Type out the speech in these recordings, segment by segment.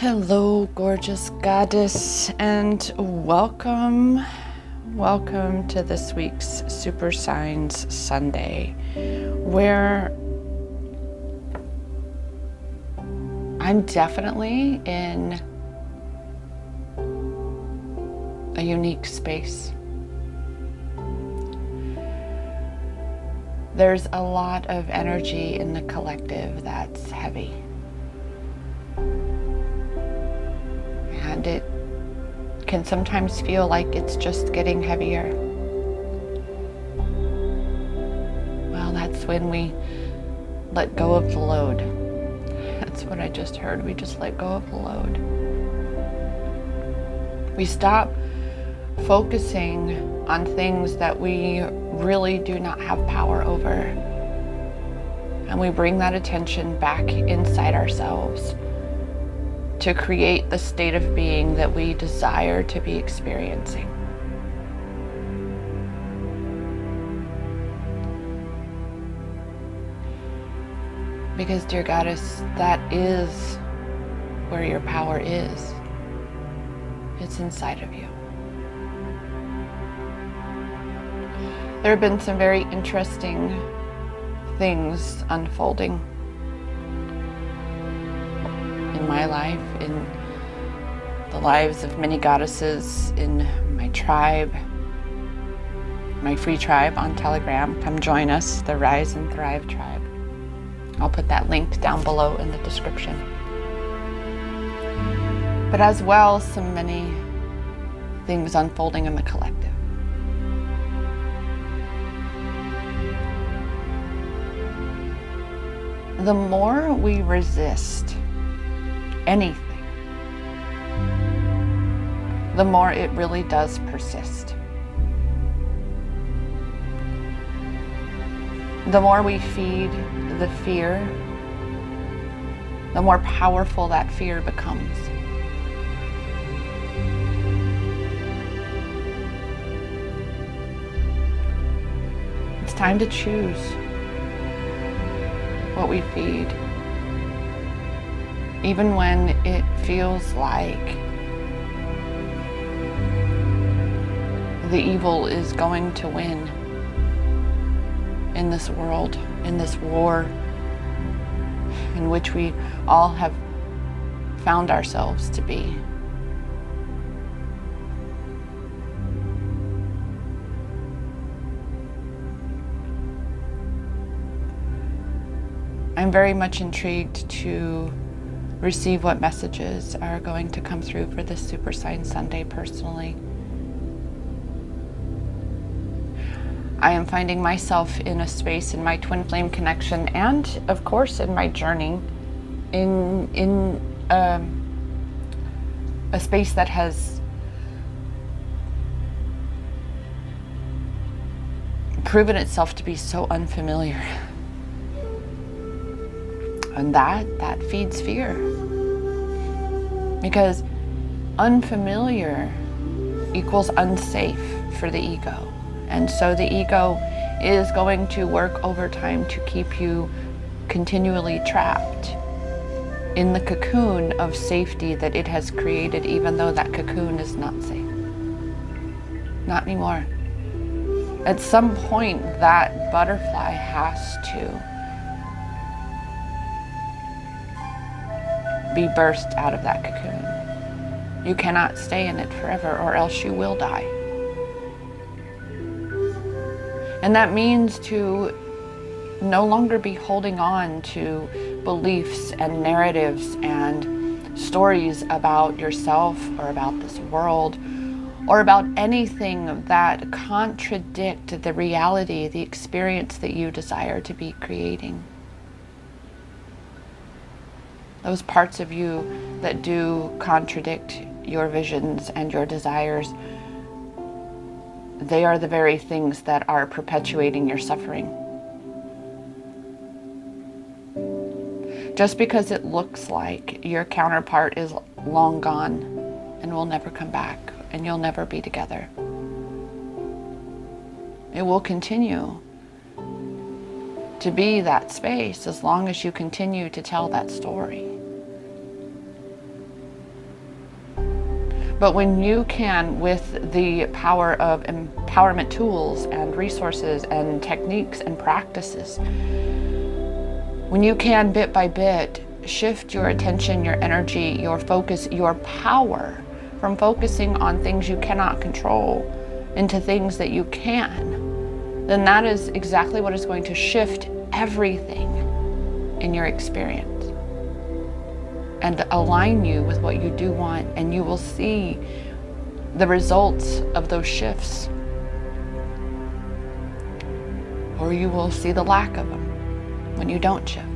Hello, gorgeous goddess, and welcome to this week's Super Signs Sunday, where I'm definitely in a unique space. There's a lot of energy in the collective that's heavy. And it can sometimes feel like it's just getting heavier. Well, that's when we let go of the load. That's what I just heard. We just let go of the load. We stop focusing on things that we really do not have power over. And we bring that attention back inside ourselves to create the state of being that we desire to be experiencing. Because, dear goddess, that is where your power is. It's inside of you. There have been some very interesting things unfolding in my life, in the lives of many goddesses in my tribe, my free tribe on Telegram. Come join us, the Rise and Thrive tribe. I'll put that link down below in the description. But as well, many things unfolding in the collective. The more we resist anything, the more it really does persist. The more we feed the fear, the more powerful that fear becomes. It's time to choose what we feed, even when it feels like the evil is going to win in this world, in this war in which we all have found ourselves to be. I'm very much intrigued to receive what messages are going to come through for this Super Sign Sunday personally. I am finding myself in a space in my twin flame connection and, of course, in my journey in a space that has proven itself to be so unfamiliar. And that feeds fear. Because unfamiliar equals unsafe for the ego. And so the ego is going to work overtime to keep you continually trapped in the cocoon of safety that it has created, even though that cocoon is not safe. Not anymore. At some point, that butterfly has to be burst out of that cocoon. You cannot stay in it forever, or else you will die. And that means to no longer be holding on to beliefs and narratives and stories about yourself or about this world or about anything that contradict the reality, the experience that you desire to be creating. Those parts of you that do contradict your visions and your desires, they are the very things that are perpetuating your suffering. Just because it looks like your counterpart is long gone and will never come back and you'll never be together, it will continue to be that space as long as you continue to tell that story. But when you can, with the power of empowerment tools and resources and techniques and practices, when you can bit by bit shift your attention, your energy, your focus, your power from focusing on things you cannot control into things that you can, then that is exactly what is going to shift everything in your experience and align you with what you do want, and you will see the results of those shifts, or you will see the lack of them when you don't shift.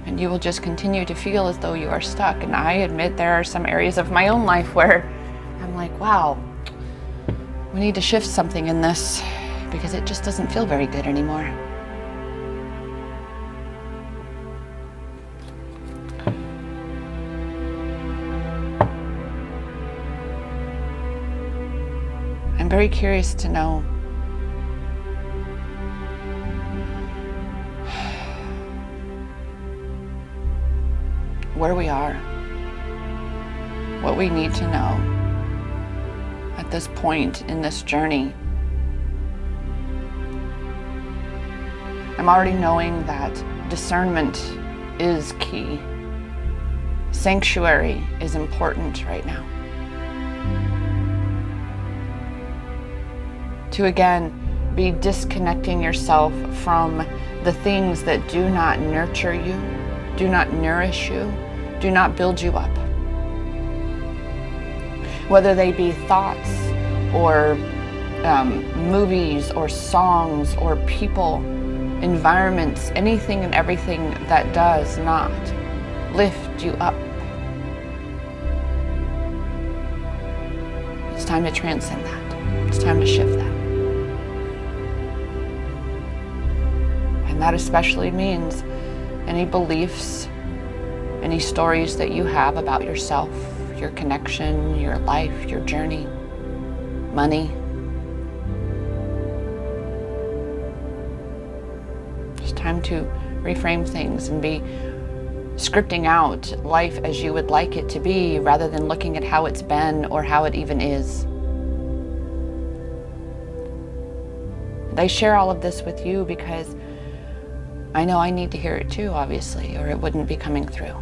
And you will just continue to feel as though you are stuck. And I admit there are some areas of my own life where I'm like, wow, we need to shift something in this because it just doesn't feel very good anymore. I'm very curious to know where we are, what we need to know at this point in this journey. I'm already knowing that discernment is key. Sanctuary is important right now. To again be disconnecting yourself from the things that do not nurture you, do not nourish you, do not build you up. Whether they be thoughts or movies or songs or people, environments, anything and everything that does not lift you up. It's time to transcend that. It's time to shift that. And that especially means any beliefs, any stories that you have about yourself, your connection, your life, your journey, money. It's time to reframe things and be scripting out life as you would like it to be rather than looking at how it's been or how it even is. I share all of this with you because I know I need to hear it too, obviously, or it wouldn't be coming through.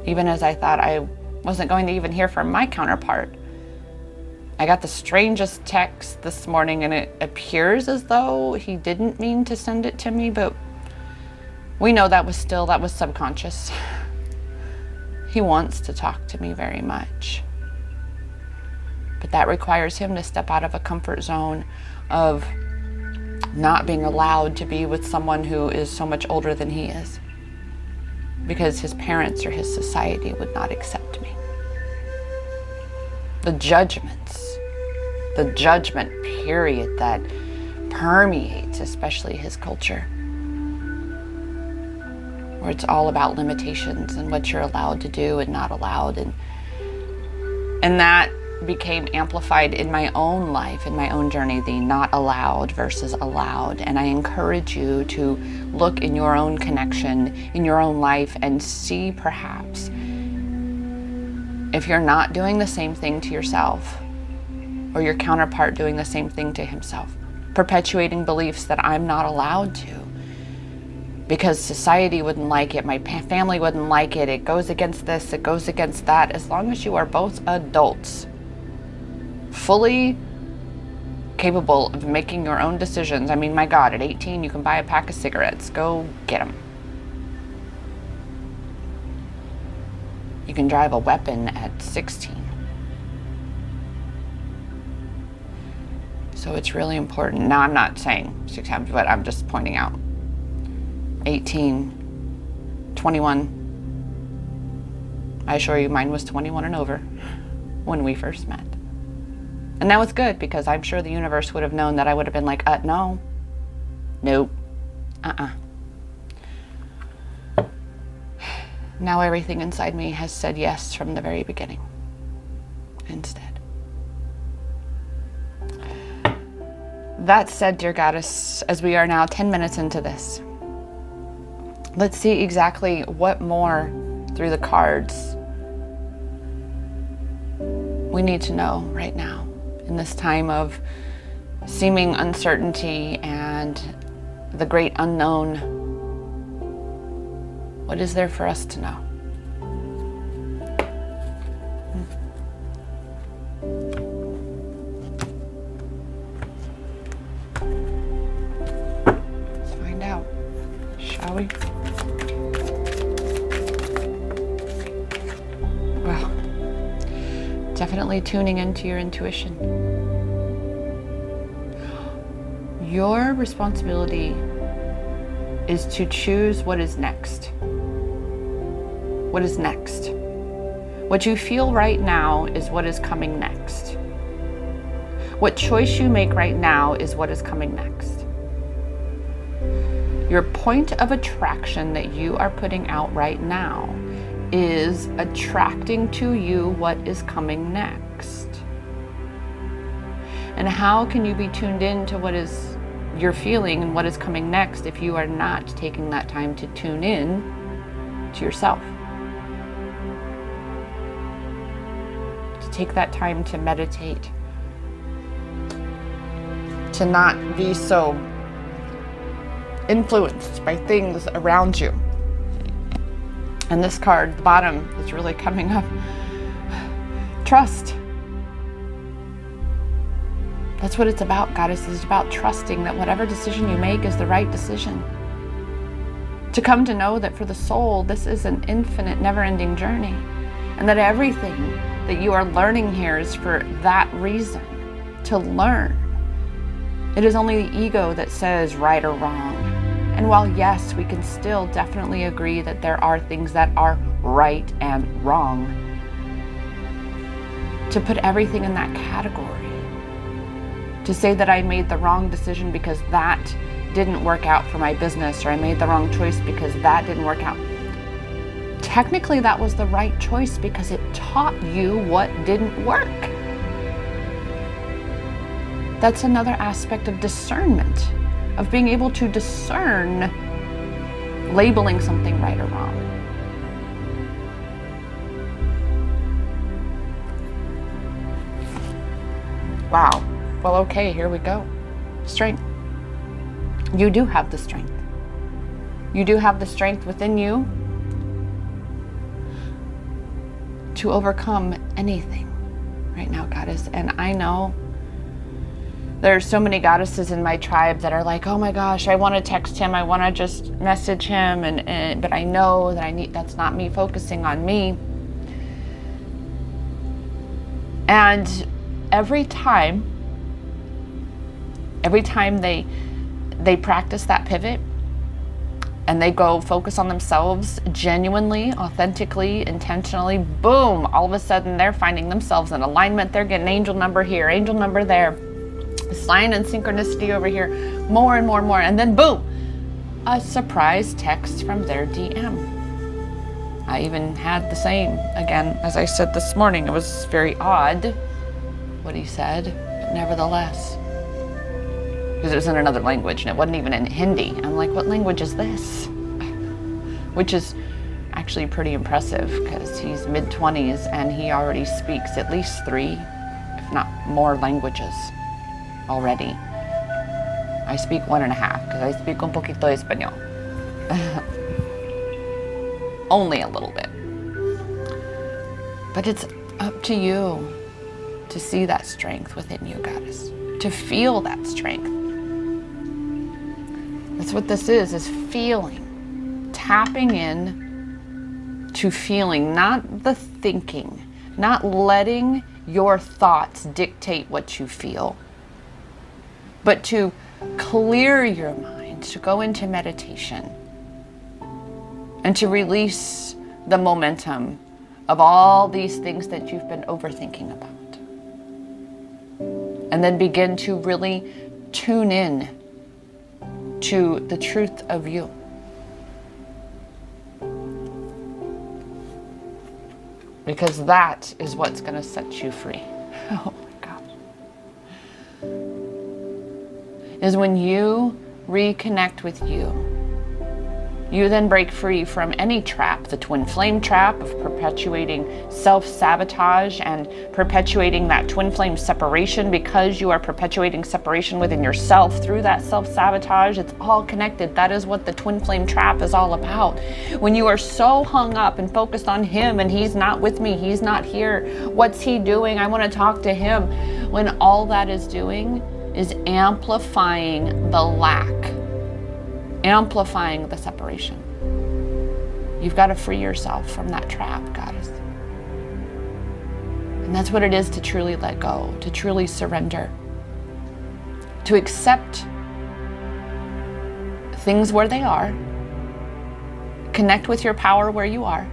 Even as I thought I wasn't going to even hear from my counterpart, I got the strangest text this morning, and it appears as though he didn't mean to send it to me, but we know that was subconscious. He wants to talk to me very much. But that requires him to step out of a comfort zone of not being allowed to be with someone who is so much older than he is, because his parents or his society would not accept me. The judgment period that permeates especially his culture, where it's all about limitations and what you're allowed to do and not allowed, and that became amplified in my own life, in my own journey, the not allowed versus allowed. And I encourage you to look in your own connection, in your own life, and see perhaps if you're not doing the same thing to yourself or your counterpart doing the same thing to himself, perpetuating beliefs that I'm not allowed to because society wouldn't like it, my family wouldn't like it, it goes against this, it goes against that. As long as you are both adults, fully capable of making your own decisions. I mean, my God, at 18, you can buy a pack of cigarettes. Go get them. You can drive a weapon at 16. So it's really important. Now, I'm not saying 6 times, but I'm just pointing out. 18, 21. I assure you, mine was 21 and over when we first met. And that was good, because I'm sure the universe would have known that I would have been like, no, nope, Now everything inside me has said yes from the very beginning, instead. That said, dear Goddess, as we are now 10 minutes into this, let's see exactly what more through the cards. We need to know right now, in this time of seeming uncertainty and the great unknown, what is there for us to know? Let's find out, shall we? Well, definitely tuning into your intuition. Your responsibility is to choose what is next. What is next? What you feel right now is what is coming next. What choice you make right now is what is coming next. Your point of attraction that you are putting out right now is attracting to you what is coming next. And how can you be tuned in to what is you're feeling and what is coming next if you are not taking that time to tune in to yourself? To take that time to meditate, to not be so influenced by things around you. And this card, the bottom, is really coming up. Trust. That's what it's about, Goddess. It's about trusting that whatever decision you make is the right decision. To come to know that for the soul, this is an infinite, never-ending journey. And that everything that you are learning here is for that reason, to learn. It is only the ego that says right or wrong. And while yes, we can still definitely agree that there are things that are right and wrong, to put everything in that category, to say that I made the wrong decision because that didn't work out for my business, or I made the wrong choice because that didn't work out. Technically, that was the right choice because it taught you what didn't work. That's another aspect of discernment, of being able to discern labeling something right or wrong. Wow. Well, okay, here we go. Strength. You do have the strength. You do have the strength within you to overcome anything right now, Goddess. And I know there are so many goddesses in my tribe that are like, oh my gosh, I want to text him, I want to just message him, but I know that that's not me focusing on me. And every time they practice that pivot and they go focus on themselves genuinely, authentically, intentionally, boom, all of a sudden they're finding themselves in alignment. They're getting angel number here, angel number there, sign and synchronicity over here, more and more and more. And then boom, a surprise text from their DM. I even had the same. Again, as I said this morning, it was very odd what he said, but nevertheless, because it was in another language and it wasn't even in Hindi. I'm like, what language is this? Which is actually pretty impressive because he's mid-20s and he already speaks at least 3, if not more languages already. I speak 1.5 because I speak un poquito español. Only a little bit. But it's up to you to see that strength within you, Goddess. To feel that strength. That's what this is feeling. Tapping in to feeling, not the thinking. Not letting your thoughts dictate what you feel. But to clear your mind, to go into meditation. And to release the momentum of all these things that you've been overthinking about. And then begin to really tune in to the truth of you. Because that is what's going to set you free. Oh my gosh. Is when you reconnect with you. You then break free from any trap, the twin flame trap of perpetuating self-sabotage and perpetuating that twin flame separation, because you are perpetuating separation within yourself through that self-sabotage. It's all connected. That is what the twin flame trap is all about. When you are so hung up and focused on him and he's not with me, he's not here, what's he doing? I want to talk to him. When all that is doing is amplifying the lack, amplifying the separation. You've got to free yourself from that trap, goddess. And that's what it is to truly let go, to truly surrender, to accept things where they are, connect with your power where you are,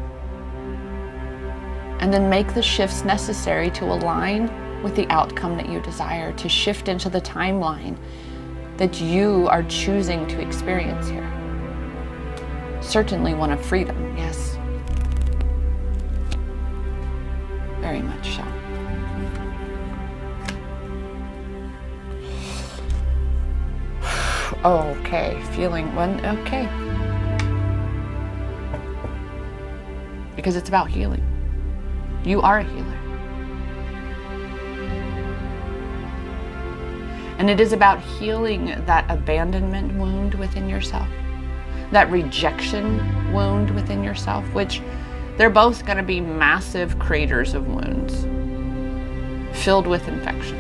and then make the shifts necessary to align with the outcome that you desire, to shift into the timeline that you are choosing to experience here. Certainly one of freedom, yes. Very much so. Okay, feeling one, okay. Because it's about healing. You are a healer. And it is about healing that abandonment wound within yourself, that rejection wound within yourself, which they're both going to be massive craters of wounds filled with infection.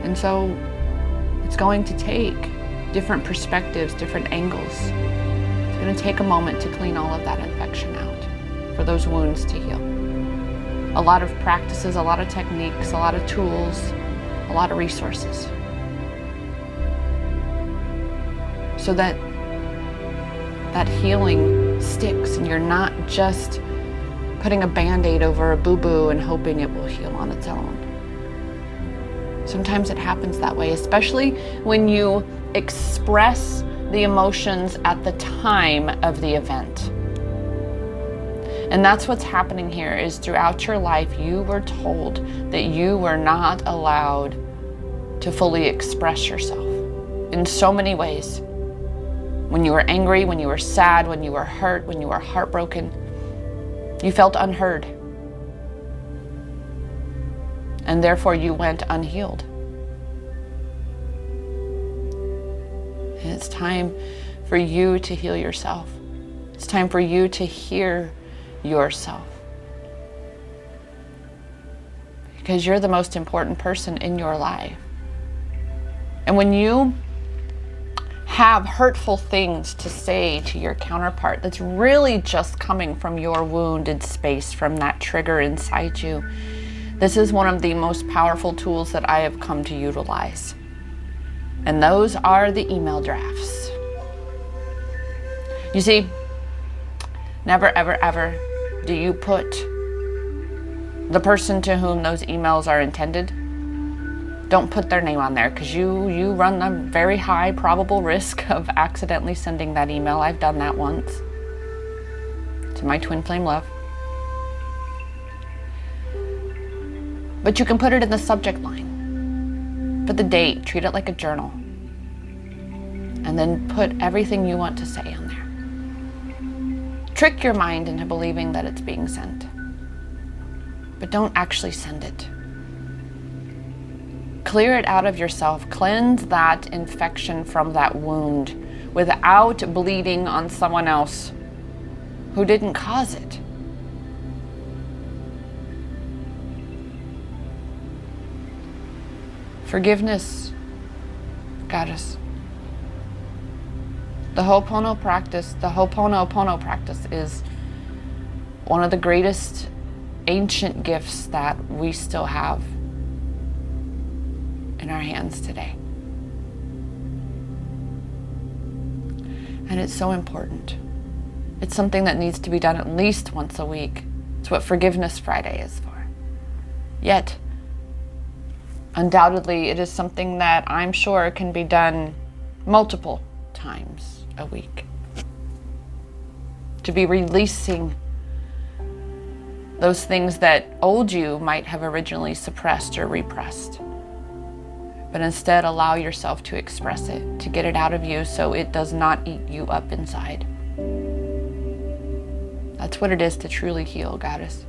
And so it's going to take different perspectives, different angles. It's going to take a moment to clean all of that infection out, for those wounds to heal. A lot of practices, a lot of techniques, a lot of tools, a lot of resources. So that that healing sticks and you're not just putting a Band-Aid over a boo-boo and hoping it will heal on its own. Sometimes it happens that way, especially when you express the emotions at the time of the event. And that's what's happening here, is throughout your life, you were told that you were not allowed to fully express yourself in so many ways. When you were angry, when you were sad, when you were hurt, when you were heartbroken, you felt unheard. And therefore you went unhealed. And it's time for you to heal yourself. It's time for you to hear yourself. Because you're the most important person in your life. And when you have hurtful things to say to your counterpart that's really just coming from your wounded space, from that trigger inside you, this is one of the most powerful tools that I have come to utilize. And those are the email drafts. You see, never, ever, ever do you put the person to whom those emails are intended, don't put their name on there, because you run a very high probable risk of accidentally sending that email. I've done that once to my twin flame love. But you can put it in the subject line. Put the date, treat it like a journal. And then put everything you want to say on there. Trick your mind into believing that it's being sent. But don't actually send it. Clear it out of yourself. Cleanse that infection from that wound without bleeding on someone else who didn't cause it. Forgiveness, goddess. The Ho'oponopono practice is one of the greatest ancient gifts that we still have in our hands today. And it's so important. It's something that needs to be done at least once a week. It's what Forgiveness Friday is for. Yet, undoubtedly, it is something that I'm sure can be done multiple times a week. To be releasing those things that old you might have originally suppressed or repressed. but instead allow yourself to express it, to get it out of you so it does not eat you up inside. That's what it is to truly heal, Goddess.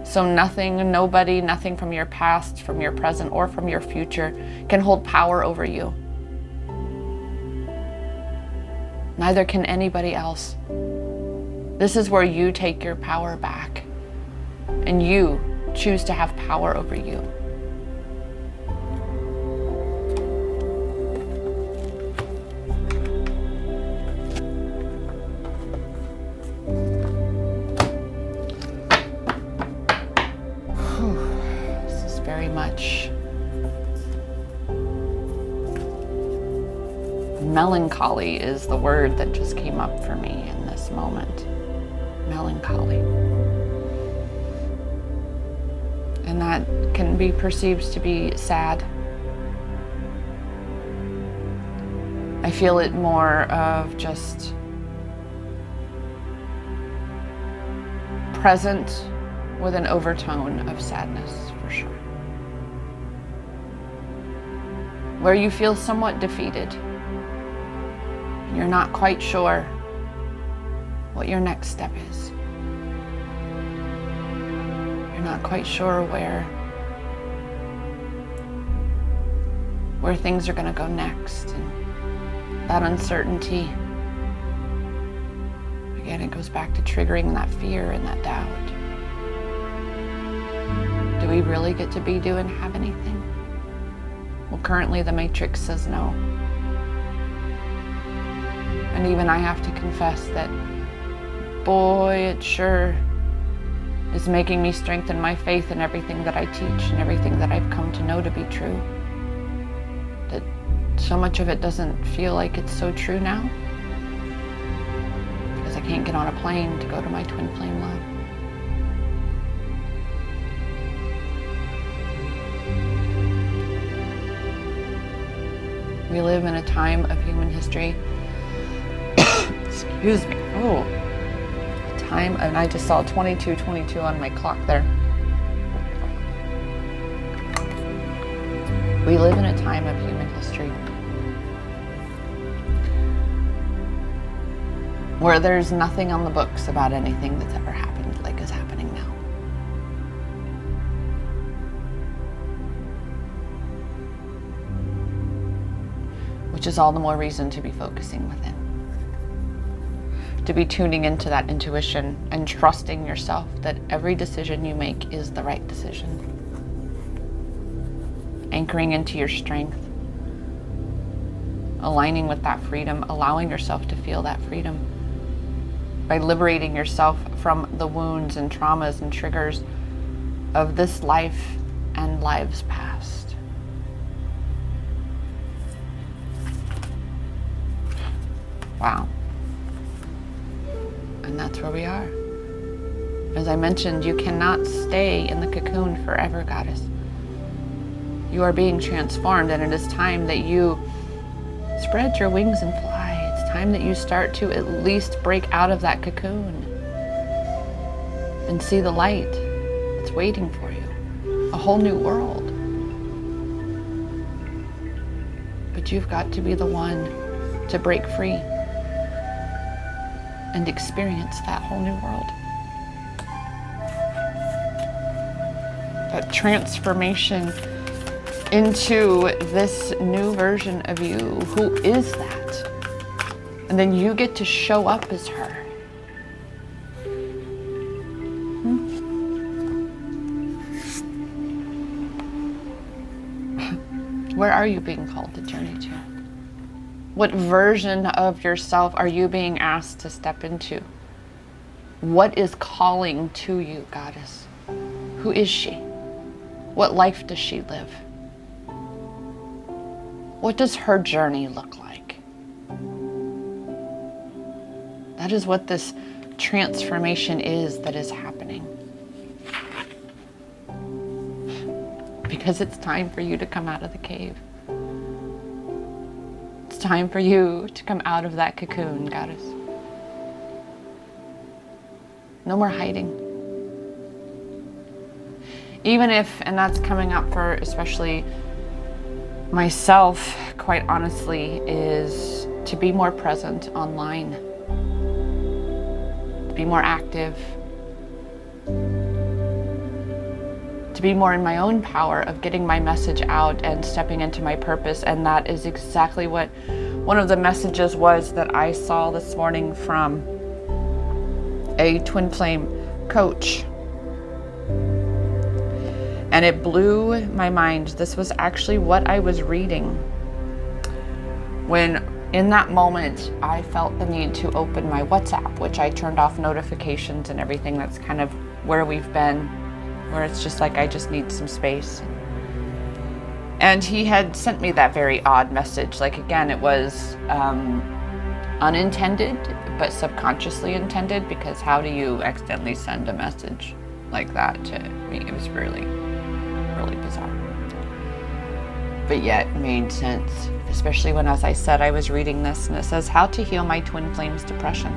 So nothing, nobody, nothing from your past, from your present, or from your future can hold power over you. Neither can anybody else. This is where you take your power back and you choose to have power over you. This is very much melancholy is the word that just came up for me in this moment. Melancholy. And that can be perceived to be sad. I feel it more of just present with an overtone of sadness, for sure. Where you feel somewhat defeated. You're not quite sure what your next step is. You're not quite sure where things are going to go next. And that uncertainty, again, it goes back to triggering that fear and that doubt. Do we really get to be, do, and have anything? Well, currently the Matrix says no. And even I have to confess that, boy, it sure is making me strengthen my faith in everything that I teach and everything that I've come to know to be true. That so much of it doesn't feel like it's so true now. Because I can't get on a plane to go to my twin flame love. We live in a time of human history. Excuse me. Oh, time, and I just saw 22:22 on my clock there. We live in a time of human history where there's nothing on the books about anything that's ever happened like is happening now. Which is all the more reason to be focusing within. To be tuning into that intuition and trusting yourself that every decision you make is the right decision. Anchoring into your strength. Aligning with that freedom, allowing yourself to feel that freedom. By liberating yourself from the wounds and traumas and triggers of this life and lives past. Wow. And that's where we are. As I mentioned, you cannot stay in the cocoon forever, Goddess. You are being transformed, and it is time that you spread your wings and fly. It's time that you start to at least break out of that cocoon and see the light that's waiting for you. A whole new world. But you've got to be the one to break free and experience that whole new world. That transformation into this new version of you. Who is that? And then you get to show up as her. Where are you being called to journey to? What version of yourself are you being asked to step into? What is calling to you, Goddess? Who is she? What life does she live? What does her journey look like? That is what this transformation is that is happening. Because it's time for you to come out of the cave. It's time for you to come out of that cocoon, Goddess. No more hiding. Even if, and that's coming up for especially myself, quite honestly, is to be more present online, to be more active, to be more in my own power of getting my message out and stepping into my purpose. And that is exactly what one of the messages was that I saw this morning from a twin flame coach. And it blew my mind. This was actually what I was reading when in that moment I felt the need to open my WhatsApp, which I turned off notifications and everything. That's kind of where we've been, where it's just like I just need some space. And he had sent me that very odd message. Like, again, it was unintended, but subconsciously intended, because how do you accidentally send a message like that to me? It was really bizarre. But yet made sense, especially when, as I said, I was reading this and it says, how to heal my twin flames depression.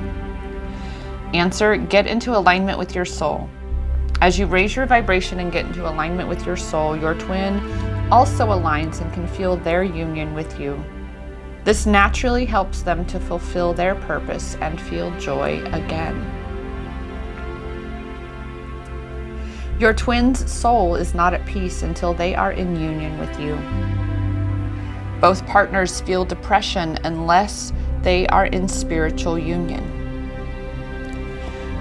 Answer, get into alignment with your soul. As you raise your vibration and get into alignment with your soul, your twin also aligns and can feel their union with you. This naturally helps them to fulfill their purpose and feel joy again. Your twin's soul is not at peace until they are in union with you. Both partners feel depression unless they are in spiritual union.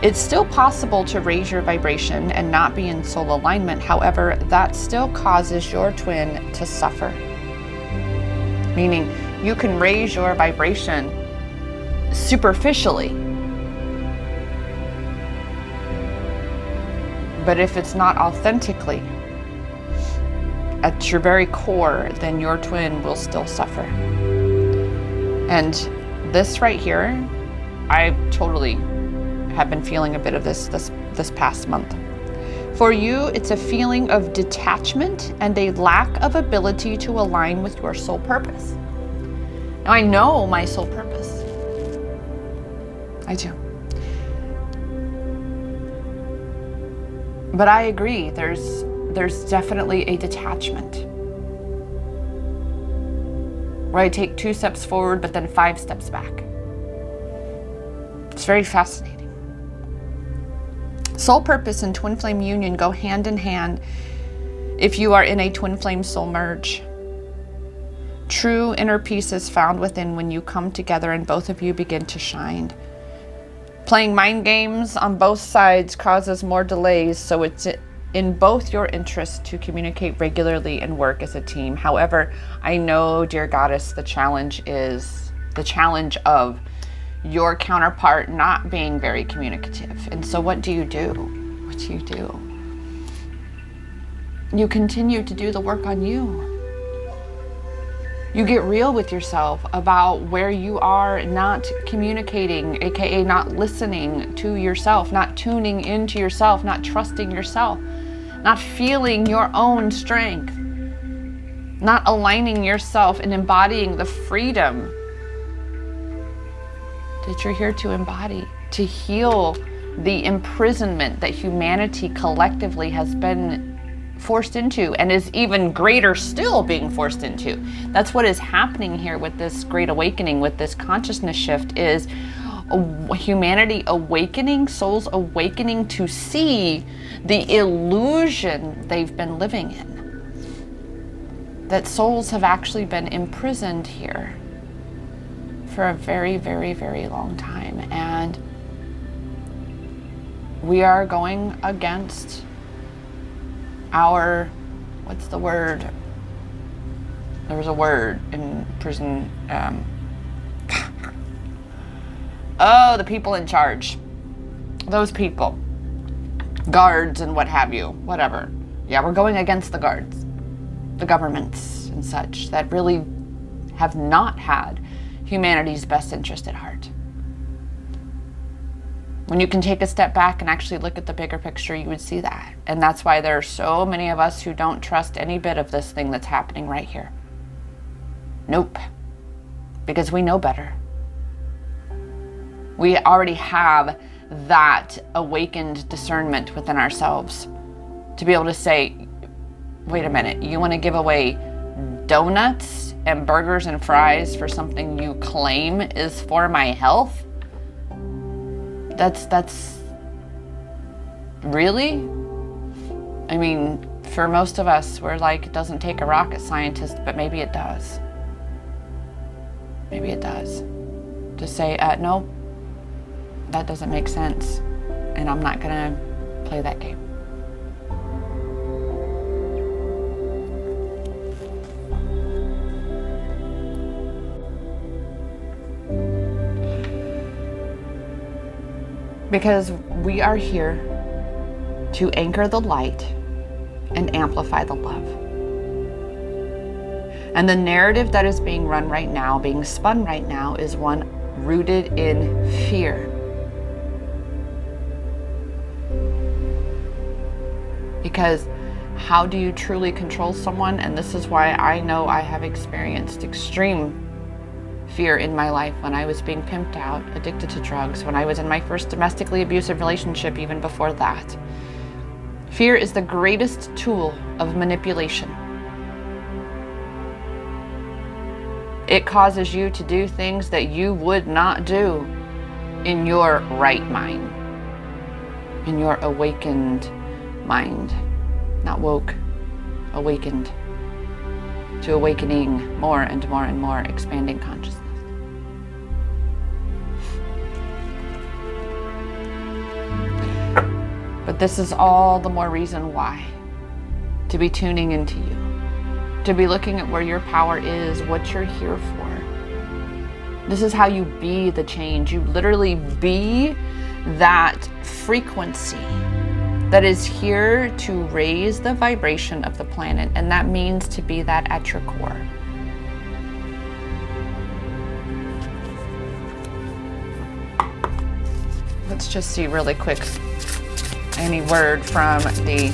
It's still possible to raise your vibration and not be in soul alignment. However, that still causes your twin to suffer. Meaning, you can raise your vibration superficially, but if it's not authentically, at your very core, then your twin will still suffer. And this right here, I totally have been feeling a bit of this past month. For you, it's a feeling of detachment and a lack of ability to align with your soul purpose. Now, I know my soul purpose. I do. But I agree, there's definitely a detachment. Where I take 2 steps forward, but then 5 steps back. It's very fascinating. Soul purpose and twin flame union go hand in hand if you are in a twin flame soul merge. True inner peace is found within when you come together and both of you begin to shine. Playing mind games on both sides causes more delays, so it's in both your interests to communicate regularly and work as a team. However, I know, dear goddess, the challenge of your counterpart not being very communicative. And so what do you do? What do you do? You continue to do the work on you. You get real with yourself about where you are not communicating, aka not listening to yourself, not tuning into yourself, not trusting yourself, not feeling your own strength, not aligning yourself and embodying the freedom that you're here to embody, to heal the imprisonment that humanity collectively has been forced into and is even greater still being forced into. That's what is happening here with this great awakening, with this consciousness shift, is humanity awakening, souls awakening to see the illusion they've been living in. That souls have actually been imprisoned here for a very, very, very long time. And we are going against our, what's the word? There was a word in prison. The people in charge. Those people. Guards and what have you. Whatever. Yeah, we're going against the guards. The governments and such that really have not had humanity's best interest at heart. When you can take a step back and actually look at the bigger picture, you would see that. And that's why there are so many of us who don't trust any bit of this thing that's happening right here. Nope. Because we know better. We already have that awakened discernment within ourselves to be able to say, wait a minute, you want to give away donuts and burgers and fries for something you claim is for my health? That's really? I mean, for most of us, we're like, it doesn't take a rocket scientist, but maybe it does. Maybe it does. To say, no, that doesn't make sense, and I'm not gonna play that game. Because we are here to anchor the light and amplify the love. And the narrative that is being run right now, being spun right now, is one rooted in fear. Because how do you truly control someone? And this is why I know I have experienced extreme fear in my life when I was being pimped out, addicted to drugs, when I was in my first domestically abusive relationship, even before that. Fear is the greatest tool of manipulation. It causes you to do things that you would not do in your right mind, in your awakened mind. Not woke, awakened. To awakening more and more and more, expanding consciousness. But this is all the more reason why to be tuning into you, to be looking at where your power is, what you're here for. This is how you be the change. You literally be that frequency that is here to raise the vibration of the planet, and that means to be that at your core. Let's just see really quick any word from the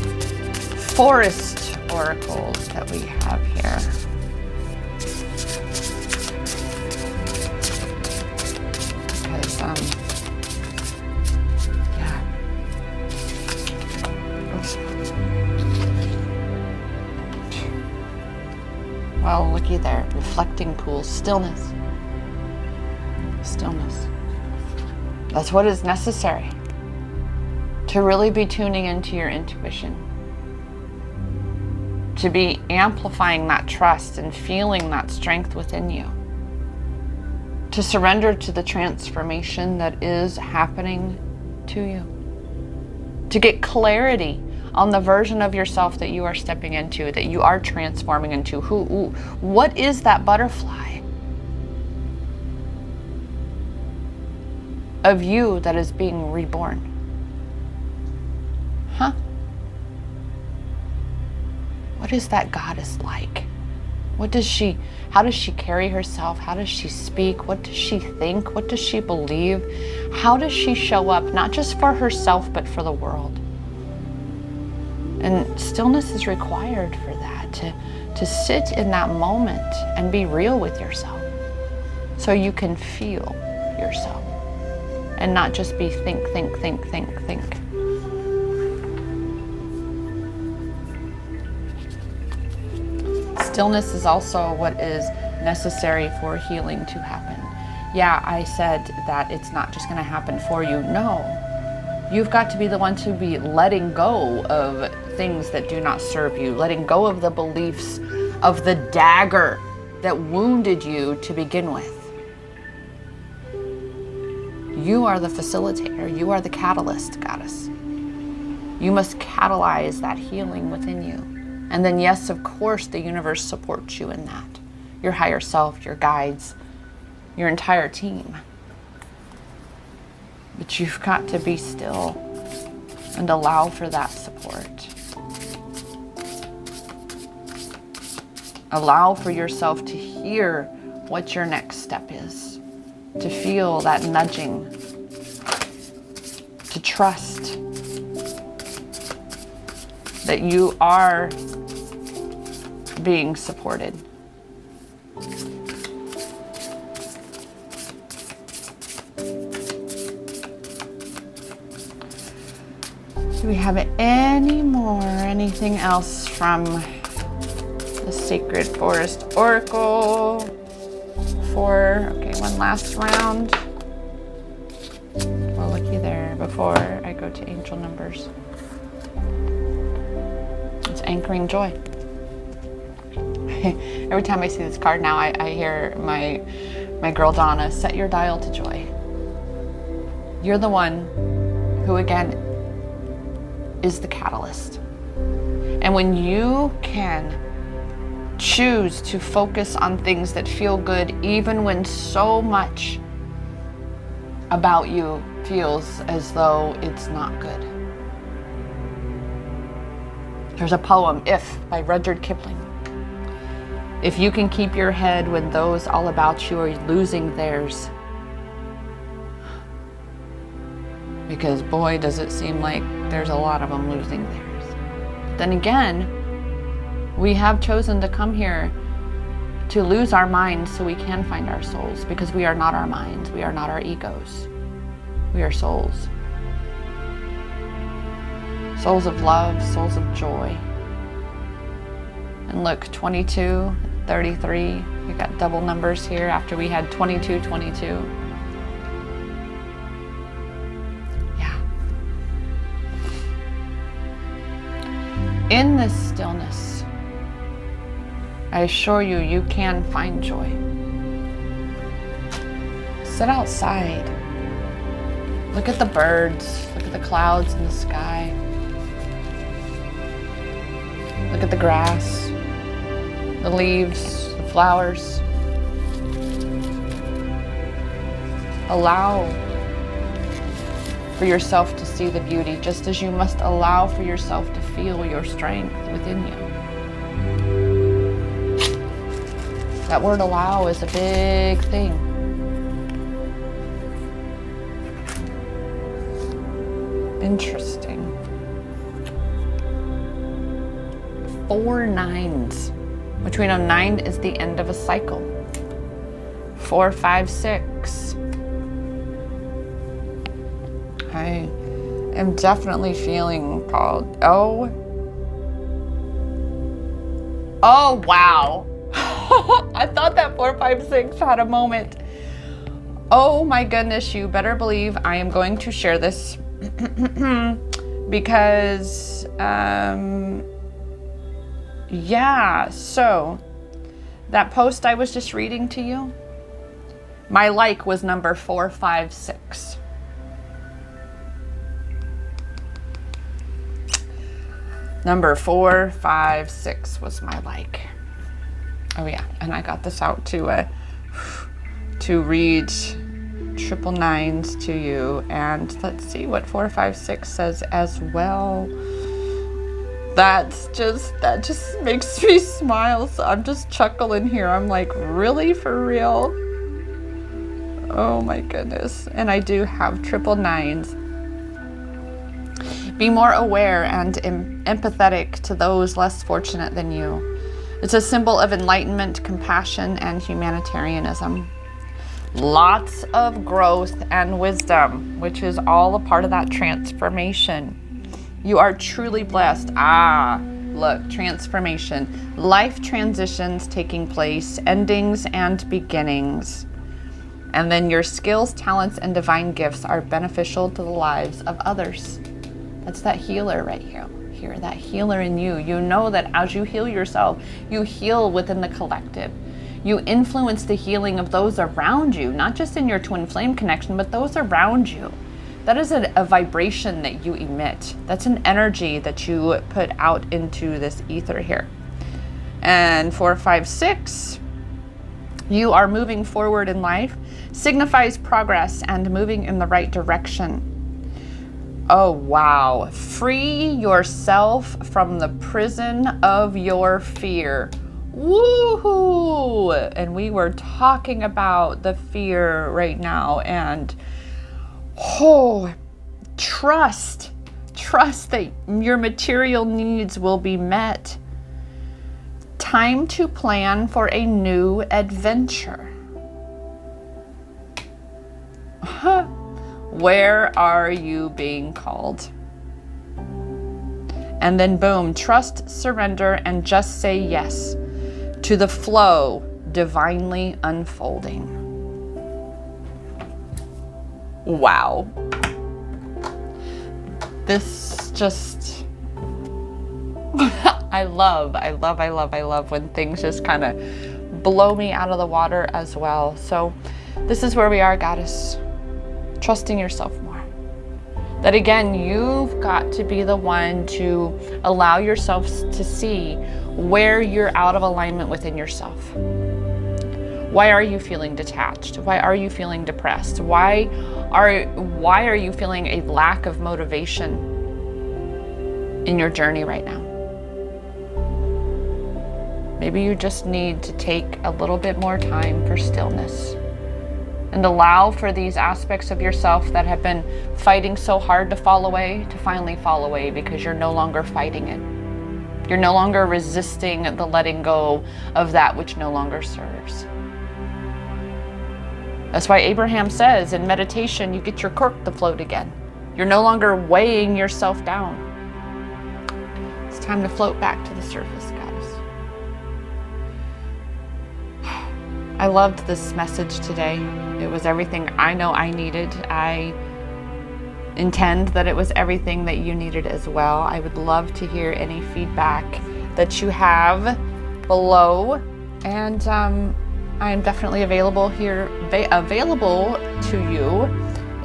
forest oracles that we have here. Because, yeah. Well, looky there, reflecting pools, stillness. Stillness. That's what is necessary to really be tuning into your intuition, to be amplifying that trust and feeling that strength within you, to surrender to the transformation that is happening to you, to get clarity on the version of yourself that you are stepping into, that you are transforming into. What is that butterfly of you that is being reborn? Huh? What is that goddess like? How does she carry herself? How does she speak? What does she think? What does she believe? How does she show up, not just for herself, but for the world? And stillness is required for that, to sit in that moment and be real with yourself so you can feel yourself and not just be think. Stillness is also what is necessary for healing to happen. Yeah, I said that it's not just going to happen for you. No, you've got to be the one to be letting go of things that do not serve you, letting go of the beliefs of the dagger that wounded you to begin with. You are the facilitator. You are the catalyst, goddess. You must catalyze that healing within you. And then, yes, of course, the universe supports you in that. Your higher self, your guides, your entire team. But you've got to be still and allow for that support. Allow for yourself to hear what your next step is, to feel that nudging, to trust that you are being supported. Do we have anything else from the Sacred Forest Oracle for, okay, one last round. Well, looky there before I go to angel numbers. It's anchoring joy. Every time I see this card now, I hear my girl Donna, set your dial to joy. You're the one who, again, is the catalyst. And when you can choose to focus on things that feel good, even when so much about you feels as though it's not good. There's a poem, If, by Rudyard Kipling. If you can keep your head when those all about you are losing theirs, because boy, does it seem like there's a lot of them losing theirs. Then again, we have chosen to come here to lose our minds so we can find our souls, because we are not our minds, we are not our egos. We are souls. Souls of love, souls of joy. And look, 22, 33, we got double numbers here after we had 22, 22. Yeah. In this stillness, I assure you, you can find joy. Sit outside. Look at the birds. Look at the clouds in the sky. Look at the grass, the leaves, the flowers. Allow for yourself to see the beauty, just as you must allow for yourself to feel your strength within you. That word allow is a big thing. Interesting. 4 nines, which we know 9 is the end of a cycle. 4, 5, 6. I am definitely feeling called. Oh wow. I thought that 4, 5, 6 had a moment. Oh my goodness, you better believe I am going to share this because yeah, so that post I was just reading to you, my like was number 4, 5, 6. Number 4, 5, 6 was my like. Oh yeah, and I got this out to read triple nines to you, and let's see what 4, 5, 6 says as well. That just makes me smile. So I'm just chuckling here. I'm like, really, for real? Oh my goodness. And I do have triple nines. Be more aware and empathetic to those less fortunate than you. It's a symbol of enlightenment, compassion, and humanitarianism. Lots of growth and wisdom, which is all a part of that transformation. You are truly blessed. Look, transformation. Life transitions taking place, endings and beginnings. And then your skills, talents, and divine gifts are beneficial to the lives of others. That's that healer right here, that healer in you. You know that as you heal yourself, you heal within the collective. You influence the healing of those around you, not just in your twin flame connection, but those around you. That is a vibration that you emit. That's an energy that you put out into this ether here. And 4, 5, 6, you are moving forward in life, signifies progress and moving in the right direction. Oh, wow. Free yourself from the prison of your fear. Woohoo! And we were talking about the fear right now, and trust that your material needs will be met. Time to plan for a new adventure. Where are you being called? And then boom, trust, surrender, and just say yes. to the flow divinely unfolding. Wow. This just, I love when things just kind of blow me out of the water as well. So this is where we are, Goddess. Trusting yourself more. That again, you've got to be the one to allow yourself to see where you're out of alignment within yourself. Why are you feeling detached? Why are you feeling depressed? Why are you feeling a lack of motivation in your journey right now? Maybe you just need to take a little bit more time for stillness and allow for these aspects of yourself that have been fighting so hard to fall away to finally fall away, because you're no longer fighting it. You're no longer resisting the letting go of that which no longer serves. That's why Abraham says in meditation, you get your cork to float again. You're no longer weighing yourself down. It's time to float back to the surface, Goddess. I loved this message today. It was everything I know I needed. I intend that it was everything that you needed as well. I would love to hear any feedback that you have below. And I am definitely available here, available to you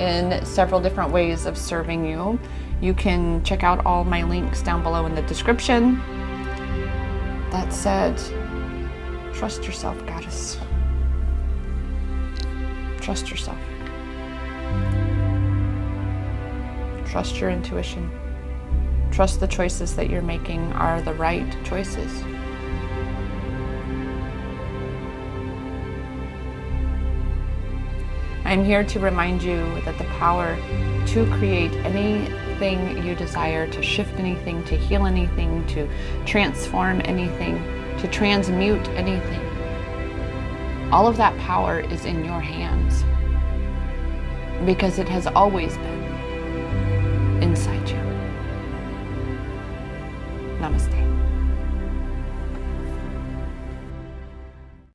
in several different ways of serving you. You can check out all my links down below in the description. That said, trust yourself, Goddess. Trust yourself. Trust your intuition. Trust the choices that you're making are the right choices. I'm here to remind you that the power to create anything you desire, to shift anything, to heal anything, to transform anything, to transmute anything, all of that power is in your hands, because it has always been.